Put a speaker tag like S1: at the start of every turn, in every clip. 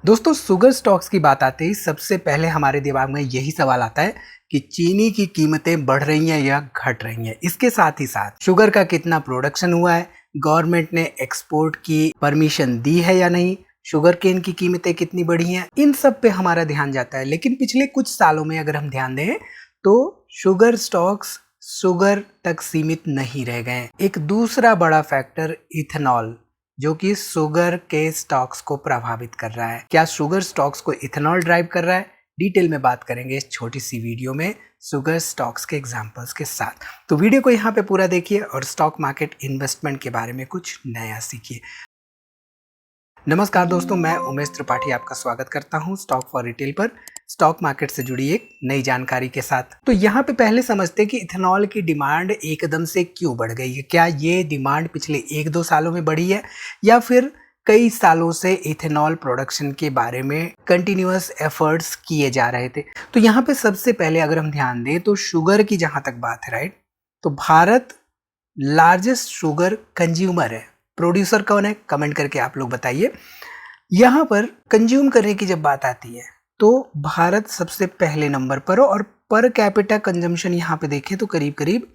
S1: दोस्तों sugar stocks की बात आते ही सबसे पहले हमारे दिमाग में यही सवाल आता है कि चीनी की कीमतें बढ़ रही हैं या घट रही हैं। इसके साथ ही साथ शुगर का कितना प्रोडक्शन हुआ है, गवर्नमेंट ने एक्सपोर्ट की परमिशन दी है या नहीं, शुगर केन की कीमतें कितनी बढ़ी हैं, इन सब पे हमारा ध्यान जाता है। लेकिन पिछले कुछ सालों में अगर हम ध्यान दें तो शुगर स्टॉक्स शुगर तक सीमित नहीं रह गए। एक दूसरा बड़ा फैक्टर इथेनॉल जो कि शुगर के स्टॉक्स को प्रभावित कर रहा है। क्या शुगर स्टॉक्स को इथेनॉल ड्राइव कर रहा है? डिटेल में बात करेंगे इस छोटी सी वीडियो में शुगर स्टॉक्स के एग्जांपल्स के साथ। तो वीडियो को यहाँ पे पूरा देखिए और स्टॉक मार्केट इन्वेस्टमेंट के बारे में कुछ नया सीखिए। नमस्कार दोस्तों, मैं उमेश त्रिपाठी आपका स्वागत करता हूं स्टॉक फॉर रिटेल पर, स्टॉक मार्केट से जुड़ी एक नई जानकारी के साथ। तो यहाँ पे पहले समझते हैं कि इथेनॉल की डिमांड एकदम से क्यों बढ़ गई है। क्या ये डिमांड पिछले 1-2 सालों में बढ़ी है या फिर कई सालों से इथेनॉल प्रोडक्शन के बारे में कंटिन्यूअस एफर्ट्स किए जा रहे थे। तो यहाँ पे सबसे पहले अगर हम ध्यान दें तो शुगर की जहां तक बात है, राइट, तो भारत लार्जेस्ट शुगर कंज्यूमर है। प्रोड्यूसर कौन है, कमेंट करके आप लोग बताइए। यहाँ पर कंज्यूम करने की जब बात आती है तो भारत सबसे पहले नंबर पर हो और पर कैपिटा कंजम्पशन यहाँ पे देखें तो करीब करीब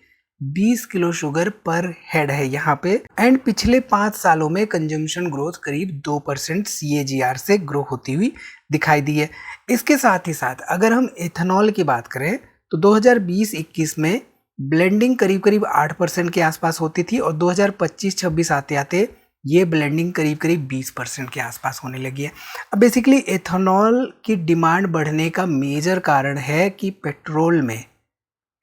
S1: 20 किलो शुगर पर हेड है यहाँ पे। एंड पिछले 5 सालों में कंजम्पशन ग्रोथ करीब 2% CAGR से ग्रो होती हुई दिखाई दी है। इसके साथ ही साथ अगर हम इथेनॉल की बात करें तो 2020-21 में ब्लेंडिंग करीब करीब 8% के आसपास होती थी और 2025-26 आते आते ये ब्लेंडिंग करीब करीब 20% के आसपास होने लगी है। अब बेसिकली एथेनॉल की डिमांड बढ़ने का मेजर कारण है कि पेट्रोल में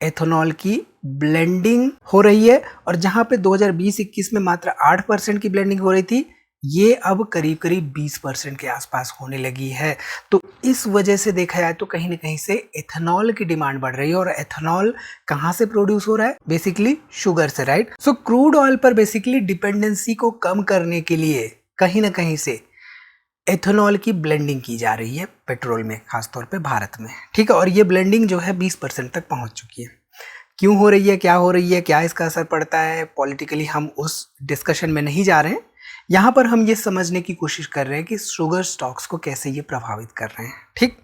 S1: एथेनॉल की ब्लेंडिंग हो रही है और जहां पे 2020-21 में मात्र 8% की ब्लेंडिंग हो रही थी, ये अब करीब करीब 20% के आसपास होने लगी है। तो इस वजह से देखा जाए तो कहीं ना कहीं से एथेनॉल की डिमांड बढ़ रही है। और एथेनॉल कहाँ से प्रोड्यूस हो रहा है? बेसिकली शुगर से, राइट। सो क्रूड ऑयल पर बेसिकली डिपेंडेंसी को कम करने के लिए कहीं ना कहीं से एथेनॉल की ब्लेंडिंग की जा रही है पेट्रोल में, खासतौर पे भारत में, ठीक है। और ये ब्लेंडिंग जो है 20% तक पहुंच चुकी है। क्यों हो रही है, क्या हो रही है, क्या इसका असर पड़ता है पॉलिटिकली, हम उस डिस्कशन में नहीं जा रहे हैं। यहाँ पर हम ये समझने की कोशिश कर रहे हैं कि शुगर स्टॉक्स को कैसे ये प्रभावित कर रहे हैं, ठीक।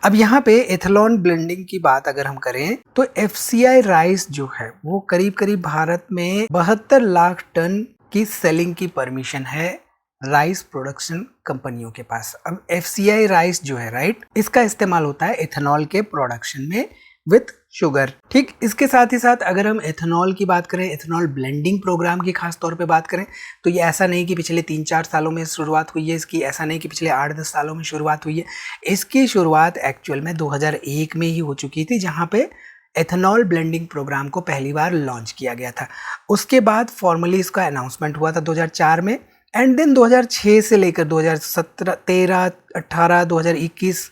S1: अब यहाँ पे एथेनॉल ब्लेंडिंग की बात अगर हम करें तो FCI राइस जो है वो करीब करीब भारत में 72 लाख टन की सेलिंग की परमिशन है राइस प्रोडक्शन कंपनियों के पास। अब FCI राइस जो है, राइट, इसका इस्तेमाल होता है एथेनॉल के प्रोडक्शन में विथ शुगर, ठीक। इसके साथ ही साथ अगर हम एथेनॉल की बात करें, एथेनॉल ब्लेंडिंग प्रोग्राम की खास तौर पे बात करें तो ये ऐसा नहीं कि पिछले 3-4 सालों में शुरुआत हुई है इसकी, ऐसा नहीं कि पिछले 8-10 सालों में शुरुआत हुई है। इसकी शुरुआत एक्चुअल में 2001 में ही हो चुकी थी, जहां पे एथेनॉल ब्लेंडिंग प्रोग्राम को पहली बार लॉन्च किया गया था। उसके बाद फॉर्मली इसका अनाउंसमेंट हुआ था 2004 में। एंड देन 2006 से लेकर 2017, 13, 18, 2021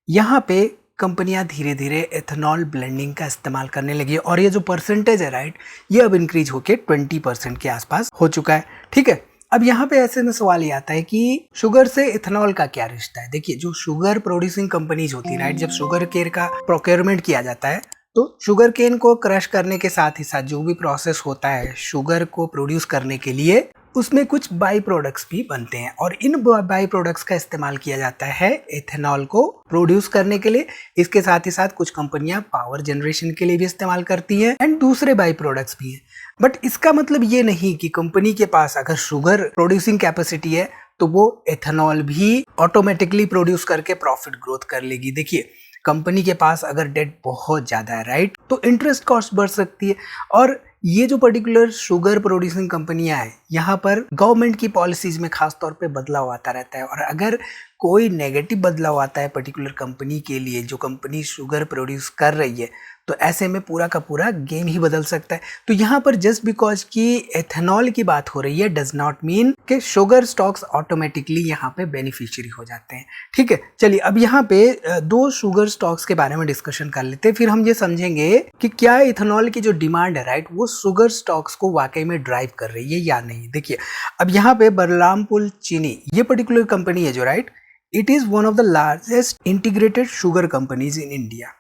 S1: यहाँ पे कंपनियां धीरे धीरे एथेनॉल ब्लेंडिंग का इस्तेमाल करने लगी और ये जो परसेंटेज है, राइट, ये अब इंक्रीज होके 20% के आसपास हो चुका है, ठीक है। अब यहाँ पे ऐसे में सवाल ये आता है कि शुगर से इथेनॉल का क्या रिश्ता है। देखिए, जो शुगर प्रोड्यूसिंग कंपनीज होती है, राइट, जब शुगर केन का प्रोक्योरमेंट किया जाता है तो शुगर केन को क्रश करने के साथ ही साथ जो भी प्रोसेस होता है शुगर को प्रोड्यूस करने के लिए, उसमें कुछ बाई प्रोडक्ट्स भी बनते हैं और इन बाई प्रोडक्ट्स का इस्तेमाल किया जाता है एथेनॉल को प्रोड्यूस करने के लिए। इसके साथ ही साथ कुछ कंपनियां पावर जनरेशन के लिए भी इस्तेमाल करती हैं एंड दूसरे बाई प्रोडक्ट्स भी हैं। बट इसका मतलब ये नहीं कि कंपनी के पास अगर शुगर प्रोड्यूसिंग कैपेसिटी है तो वो एथेनॉल भी ऑटोमेटिकली प्रोड्यूस करके प्रॉफिट ग्रोथ कर लेगी। देखिए, कंपनी के पास अगर डेट बहुत ज्यादा है, राइट, तो इंटरेस्ट कॉस्ट बढ़ सकती है। और ये जो पर्टिकुलर शुगर प्रोड्यूसिंग कंपनियां हैं, यहाँ पर गवर्नमेंट की पॉलिसीज में खास तौर पे बदलाव आता रहता है और अगर कोई नेगेटिव बदलाव आता है पर्टिकुलर कंपनी के लिए, जो कंपनी शुगर प्रोड्यूस कर रही है, तो ऐसे में पूरा का पूरा गेम ही बदल सकता है। तो यहाँ पर जस्ट बिकॉज कि एथेनॉल की बात हो रही है डज नॉट मीन कि शुगर स्टॉक्स ऑटोमेटिकली यहाँ पे बेनिफिशियरी हो जाते हैं, ठीक है। चलिए, अब यहाँ पे 2 शुगर स्टॉक्स के बारे में डिस्कशन कर लेते हैं, फिर हम ये समझेंगे कि क्या इथेनॉल की जो डिमांड है, राइट, वो शुगर स्टॉक्स को वाकई में ड्राइव कर रही है या नहीं। देखिए, अब यहाँ पे बलरामपुर चीनी ये पर्टिकुलर कंपनी है जो, right, it is one of the largest integrated sugar companies in India.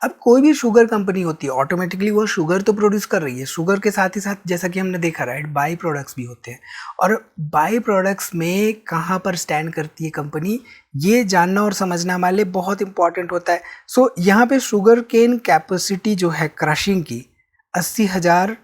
S1: अब कोई भी शुगर कंपनी होती है ऑटोमेटिकली वो शुगर तो प्रोड्यूस कर रही है, शुगर के साथ ही साथ जैसा कि हमने देखा राइट बाई प्रोडक्ट्स भी होते हैं, और बाई प्रोडक्ट्स में कहाँ पर स्टैंड करती है कंपनी, ये जानना और समझना हमारे लिए बहुत इंपॉर्टेंट होता है। सो यहाँ पे शुगर केन कैपेसिटी जो है क्रशिंग की 80,000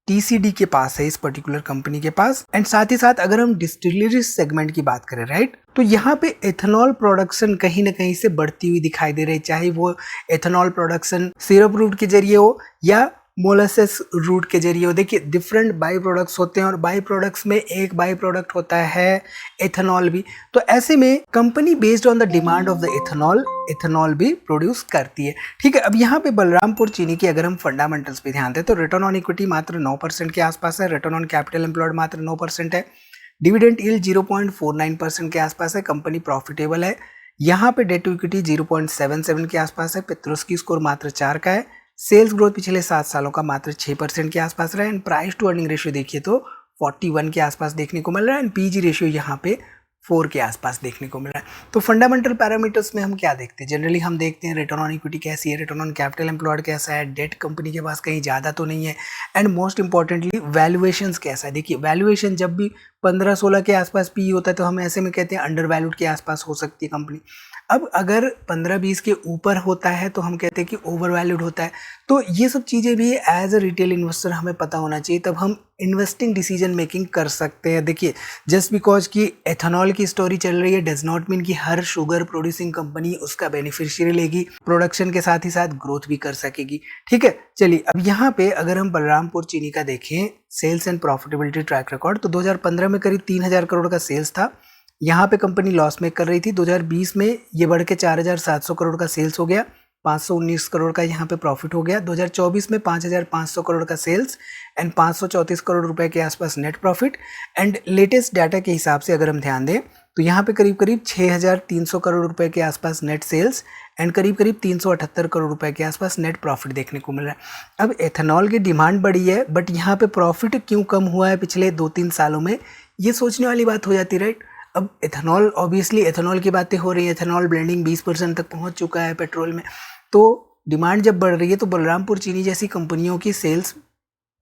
S1: TCD के पास है इस पर्टिकुलर कंपनी के पास। एंड साथ ही साथ अगर हम डिस्टिलरी सेगमेंट की बात करें राइट, तो यहाँ पे एथेनॉल प्रोडक्शन कहीं ना कहीं से बढ़ती हुई दिखाई दे रही है, चाहे वो एथेनॉल प्रोडक्शन सिरप रूट के जरिए हो या मोलासेस रूट के जरिए हो। देखिए डिफरेंट बाई प्रोडक्ट्स होते हैं और बाई प्रोडक्ट्स में एक बाई प्रोडक्ट होता है एथेनॉल भी। तो ऐसे में company based on the demand of the ethanol भी प्रोड्यूस करती है। ठीक है, अब यहाँ पे बलरामपुर चीनी की अगर हम फंडामेंटल्स पे ध्यान दें तो रिटर्न ऑन इक्विटी मात्र 9% के आसपास है, रिटर्न ऑन कैपिटल एम्प्लॉयड मात्र 9% है, डिविडेंड यील्ड 0.49% के आसपास है, कंपनी प्रॉफिटेबल है। यहाँ पे डेट टू इक्विटी 0.77 के आसपास है, पेट्रोस्की स्कोर मात्र 4 का है, सेल्स ग्रोथ पिछले 7 सालों का मात्र 6% के आसपास रहा है, and price to earning ratio देखिए तो 41 के आसपास देखने को मिल रहा है, एंड पीजी रेशियो यहाँ पे 4 के आसपास देखने को मिल रहा है। तो फंडामेंटल पैरामीटर्स में हम क्या देखते हैं, जनरली हम देखते हैं रिटर्न ऑन इक्विटी कैसी है, रिटर्न ऑन कैपिटल एम्प्लॉयड कैसा है, डेट कंपनी के पास कहीं ज़्यादा तो नहीं है, एंड मोस्ट इंपॉर्टेंटली वैल्यूएशंस कैसा है। देखिए वैल्यूएशन जब भी 15-16 के आसपास पी होता है तो हम ऐसे में कहते हैं अंडर वैल्यूड के आसपास हो सकती है कंपनी। अब अगर 15-20 के ऊपर होता है तो हम कहते हैं कि ओवर वैल्यूड होता है। तो ये सब चीज़ें भी एज अ रिटेल इन्वेस्टर हमें पता होना चाहिए, तब हम इन्वेस्टिंग डिसीजन मेकिंग कर सकते हैं। देखिए जस्ट बिकॉज कि एथेनॉल की स्टोरी चल रही है डज नॉट मीन कि हर शुगर प्रोड्यूसिंग कंपनी उसका बेनिफिशियरी लेगी, प्रोडक्शन के साथ ही साथ ग्रोथ भी कर सकेगी। ठीक है, चलिए अब यहाँ पे अगर हम बलरामपुर चीनी का देखें sales and profitability track record, तो 2015 में करीब 3,000 करोड़ का सेल्स था, यहाँ पे कंपनी लॉस मेक कर रही थी। 2020 में ये बढ़ के 4,700 करोड़ का सेल्स हो गया, 519 करोड़ का यहाँ पे प्रॉफिट हो गया। 2024 में 5,500 करोड़ का सेल्स एंड 534 करोड़ रुपए के आसपास net profit. And latest data के हिसाब से अगर हम ध्यान दें तो यहाँ पे करीब करीब 6,300 करोड़ रुपए के आसपास नेट सेल्स एंड करीब करीब 378 करोड़ रुपए के आसपास नेट प्रॉफिट देखने को मिल रहा है। अब एथेनॉल की डिमांड बढ़ी है बट यहाँ पे प्रॉफिट क्यों कम हुआ है पिछले 2-3 सालों में, ये सोचने वाली बात हो जाती है राइट। अब एथेनॉल ऑब्वियसली एथेनॉल की बातें हो रही है, एथेनॉल ब्लेंडिंग 20% तक पहुंच चुका है पेट्रोल में, तो डिमांड जब बढ़ रही है तो बलरामपुर चीनी जैसी कंपनियों की सेल्स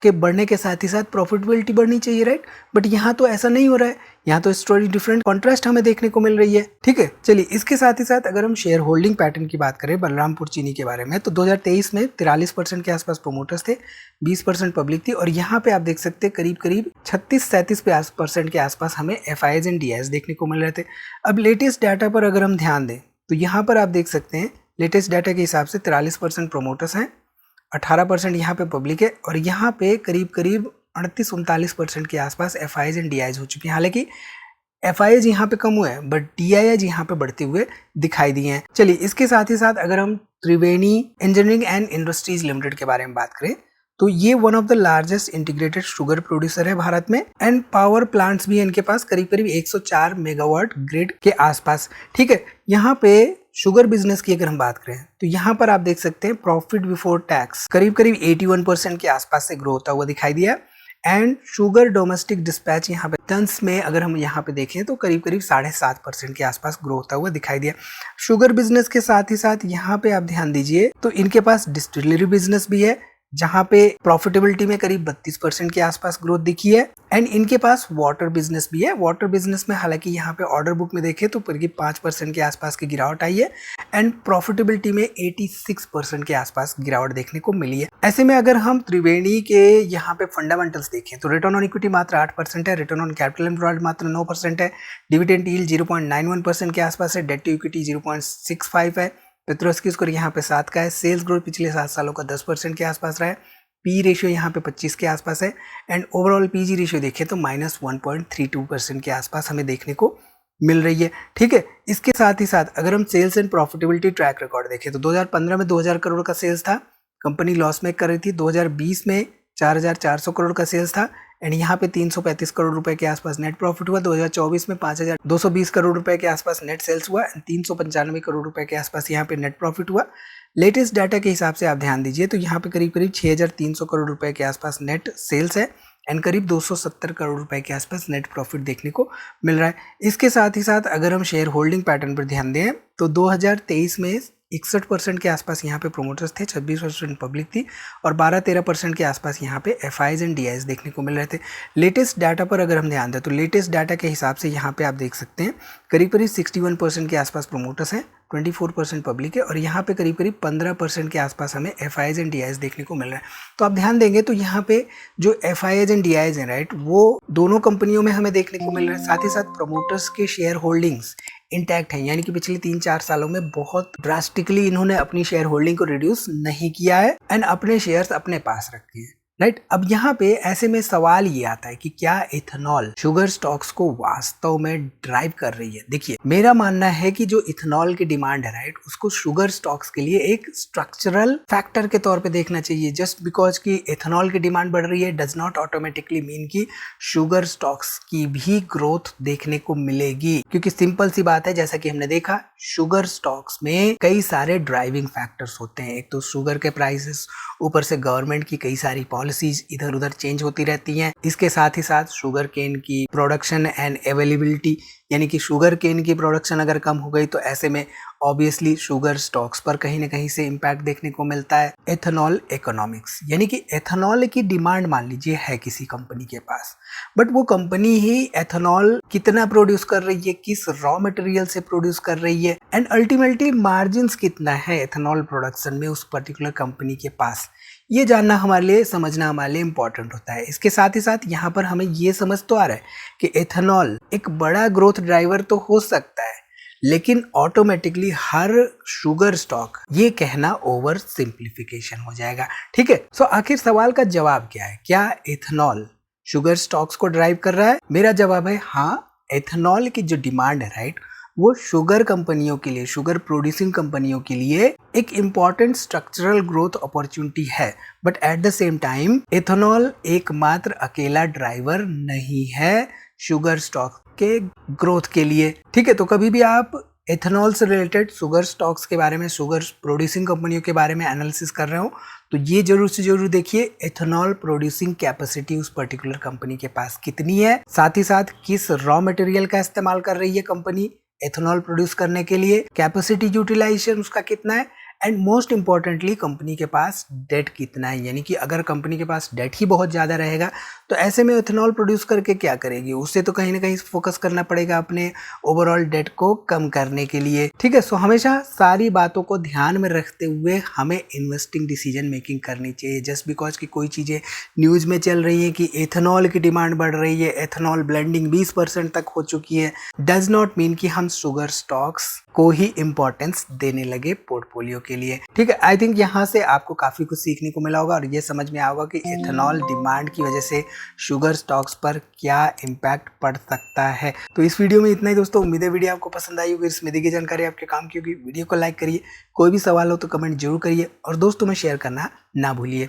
S1: के बढ़ने के साथ ही साथ प्रॉफिटेबिलिटी बढ़नी चाहिए राइट। बट यहाँ तो ऐसा नहीं हो रहा है, यहाँ तो स्टोरी डिफरेंट कॉन्ट्रास्ट हमें देखने को मिल रही है। ठीक है, चलिए इसके साथ ही साथ अगर हम शेयर होल्डिंग पैटर्न की बात करें बलरामपुर चीनी के बारे में तो 2023 में 43% के आसपास प्रोमोटर्स थे, 20% पब्लिक थी, और यहाँ पे आप देख सकते हैं करीब करीब 36-37% के आसपास हमें FIIs एंड DIs देखने को मिल रहे थे। अब लेटेस्ट डाटा पर अगर हम ध्यान दें तो यहाँ पर आप देख सकते हैं लेटेस्ट डाटा के हिसाब से 43% प्रोमोटर्स हैं, 18% यहाँ पे पब्लिक है, और यहाँ पे करीब करीब 38-39% के आसपास FIIs एंड DIs हो चुके हैं। हालांकि FIIs यहाँ पे कम हुए हैं बट DIs यहाँ पे बढ़ते हुए दिखाई दिए हैं। चलिए इसके साथ ही साथ अगर हम त्रिवेणी इंजीनियरिंग एंड इंडस्ट्रीज लिमिटेड के बारे में बात करें तो ये one of the largest integrated sugar producer है भारत में, एंड पावर प्लांट्स भी इनके पास करीब करीब 104 मेगावाट ग्रिड के आसपास। ठीक है, यहाँ पे शुगर बिजनेस की अगर हम बात करें तो यहाँ पर आप देख सकते हैं प्रॉफिट बिफोर टैक्स करीब करीब 81% के आसपास से ग्रो होता हुआ दिखाई दिया, एंड शुगर डोमेस्टिक डिस्पैच यहाँ पे टन्स में अगर हम यहाँ पे देखें तो करीब करीब 7.5% के आसपास ग्रो होता हुआ दिखाई दिया। शुगर बिजनेस के साथ ही साथ यहाँ पे आप ध्यान दीजिए तो इनके पास डिस्टिलरी बिजनेस भी है जहाँ पे प्रॉफिटेबिलिटी में करीब 32% के आसपास ग्रोथ दिखी है, एंड इनके पास वाटर बिजनेस भी है। वाटर बिजनेस में हालांकि यहाँ पे ऑर्डर बुक में देखें तो करीब 5% के आसपास की गिरावट आई है, एंड प्रॉफिटेबिलिटी में 86% के आसपास गिरावट देखने को मिली है। ऐसे में अगर हम त्रिवेणी के यहाँ पे फंडामेंटल्स देखें तो रिटर्न ऑन इक्विटी मात्र 8% है, रिटर्न ऑन कैपिटल एम्प्लॉयड मात्र 9% है, डिविडेंड यील्ड 0.91% के आसपास है, डेट टू इक्विटी 0.65 है, पेट्रोस्की स्कोर यहाँ पे 7 का है, सेल्स ग्रोथ पिछले 7 सालों का 10% के आसपास रहा है, पी रेशियो यहाँ पे 25 के आसपास है, एंड ओवरऑल पीजी रेशियो देखें तो -1.32% के आसपास हमें देखने को मिल रही है। ठीक है, इसके साथ ही साथ अगर हम sales and profitability track record देखें तो 2015 में 2,000 करोड़ का सेल्स था, कंपनी लॉस मेक कर रही थी। 2020 में 4,400 करोड़ का सेल्स था, एंड यहाँ पे 335 करोड़ रुपए के आसपास नेट प्रॉफिट हुआ। 2024 में 5,220 करोड़ रुपए के आसपास नेट सेल्स हुआ, एंड 395 करोड़ रुपए के आसपास यहाँ पे नेट प्रॉफिट हुआ। लेटेस्ट डाटा के हिसाब से आप ध्यान दीजिए तो यहाँ पे करीब करीब 6,300 करोड़ रुपए के आसपास नेट सेल्स है, एंड करीब 270 करोड़ रुपए के आसपास नेट प्रॉफिट देखने को मिल रहा है। इसके साथ ही साथ अगर हम शेयर होल्डिंग पैटर्न पर ध्यान दें तो 2023 में 61% के आसपास यहाँ पे प्रोमोटर्स थे, 26% पब्लिक थी और 12-13% के आसपास यहाँ पे FIs एंड DIs देखने को मिल रहे थे। लेटेस्ट डाटा पर अगर हम ध्यान दें तो लेटेस्ट डाटा के हिसाब से यहाँ पे आप देख सकते हैं करीब 61% के आसपास प्रोमोटर्स हैं, 24% पब्लिक है और यहाँ पे करीब 15% के आसपास हमें FIs एंड DIs देखने को मिल रहा है। तो आप ध्यान देंगे तो यहाँ पे जो FIs एंड DIs हैं राइट, वो दोनों कंपनियों में हमें देखने को मिल रहा है। साथ ही साथ प्रमोटर्स के शेयर होल्डिंग्स इंटैक्ट है, यानी कि पिछले 3-4 सालों में बहुत ड्रास्टिकली इन्होंने अपनी शेयर होल्डिंग को रिड्यूस नहीं किया है एंड अपने शेयर्स अपने पास रखे हैं राइट। अब यहाँ पे ऐसे में सवाल ये आता है कि क्या इथेनॉल शुगर स्टॉक्स को वास्तव में ड्राइव कर रही है। देखिए मेरा मानना है कि जो इथेनॉल की डिमांड है राइट, उसको शुगर स्टॉक्स के लिए एक स्ट्रक्चरल फैक्टर के तौर पे देखना चाहिए। जस्ट बिकॉज कि इथेनॉल की डिमांड बढ़ रही है डज नॉट ऑटोमेटिकली मीन कि शुगर स्टॉक्स की भी ग्रोथ देखने को मिलेगी, क्योंकि सिंपल सी बात है, जैसा कि हमने देखा शुगर स्टॉक्स में कई सारे ड्राइविंग फैक्टर्स होते हैं। एक तो शुगर के प्राइसेस, ऊपर से गवर्नमेंट की कई सारी पॉलिसीज इधर उधर चेंज होती रहती हैं। इसके साथ ही साथ शुगर केन की प्रोडक्शन एंड अवेलेबिलिटी, यानी कि शुगर केन की प्रोडक्शन अगर कम हो गई तो ऐसे में ऑब्वियसली शुगर स्टॉक्स पर कहीं ना कहीं से इम्पैक्ट देखने को मिलता है। एथेनॉल इकोनॉमिक्स, यानी कि एथेनॉल की डिमांड मान लीजिए है किसी कंपनी के पास, बट वो कंपनी ही एथेनॉल कितना प्रोड्यूस कर रही है, किस रॉ मटेरियल से प्रोड्यूस कर रही है एंड अल्टीमेटली मार्जिन्स कितना है एथेनॉल प्रोडक्शन में उस पर्टिकुलर कंपनी के पास, ये जानना हमारे लिए, समझना हमारे लिए इंपॉर्टेंट होता है। इसके साथ ही साथ यहाँ पर हमें ये समझ तो आ रहा है कि एथेनॉल एक बड़ा ग्रोथ ड्राइवर तो हो सकता है, लेकिन ऑटोमेटिकली हर शुगर स्टॉक, ये कहना ओवर सिंप्लीफिकेशन हो जाएगा। ठीक है, सो आखिर सवाल का जवाब क्या है, क्या एथेनॉल शुगर स्टॉक्स को ड्राइव कर रहा है? मेरा जवाब है हाँ, एथेनॉल की जो डिमांड है राइट, वो शुगर कंपनियों के लिए, शुगर प्रोड्यूसिंग कंपनियों के लिए एक इम्पॉर्टेंट स्ट्रक्चरल ग्रोथ अपॉर्चुनिटी है। But at the same time ethanol एकमात्र अकेला ड्राइवर नहीं है शुगर स्टॉक के ग्रोथ के लिए। ठीक है, तो कभी भी आप एथेनॉल से रिलेटेड शुगर स्टॉक्स के बारे में, शुगर प्रोड्यूसिंग कंपनियों के बारे में एनालिसिस कर रहे हो तो ये जरूर से जरूर देखिए एथेनॉल प्रोड्यूसिंग कैपेसिटी उस पर्टिकुलर कंपनी के पास कितनी है, साथ ही साथ किस रॉ मटेरियल का इस्तेमाल कर रही है कंपनी एथेनॉल प्रोड्यूस करने के लिए, कैपेसिटी यूटिलाइजेशन उसका कितना है एंड मोस्ट इंपॉर्टेंटली कंपनी के पास डेट कितना है। यानी कि अगर कंपनी के पास डेट ही बहुत ज़्यादा रहेगा तो ऐसे में एथेनॉल प्रोड्यूस करके क्या करेगी, उससे तो कहीं ना कहीं फोकस करना पड़ेगा अपने ओवरऑल डेट को कम करने के लिए। ठीक है, सो हमेशा सारी बातों को ध्यान में रखते हुए हमें इन्वेस्टिंग डिसीजन मेकिंग करनी चाहिए। जस्ट बिकॉज की कोई चीज़ें न्यूज़ में चल रही है कि एथेनॉल की डिमांड बढ़ रही है, एथेनॉल ब्लेंडिंग 20% तक हो चुकी है, डज नॉट मीन कि हम शुगर स्टॉक्स को ही इंपॉर्टेंस देने लगे पोर्टफोलियो के लिए। ठीक है, आई थिंक यहाँ से आपको काफी कुछ सीखने को मिला होगा और ये समझ में आया होगा कि एथेनॉल डिमांड की वजह से शुगर स्टॉक्स पर क्या इम्पैक्ट पड़ सकता है। तो इस वीडियो में इतना ही दोस्तों, उम्मीद है वीडियो आपको पसंद आई होगी, इसमें दी गई जानकारी आपके काम की होगी। वीडियो को लाइक करिए, कोई भी सवाल हो तो कमेंट जरूर करिए और दोस्तों में शेयर करना ना भूलिए।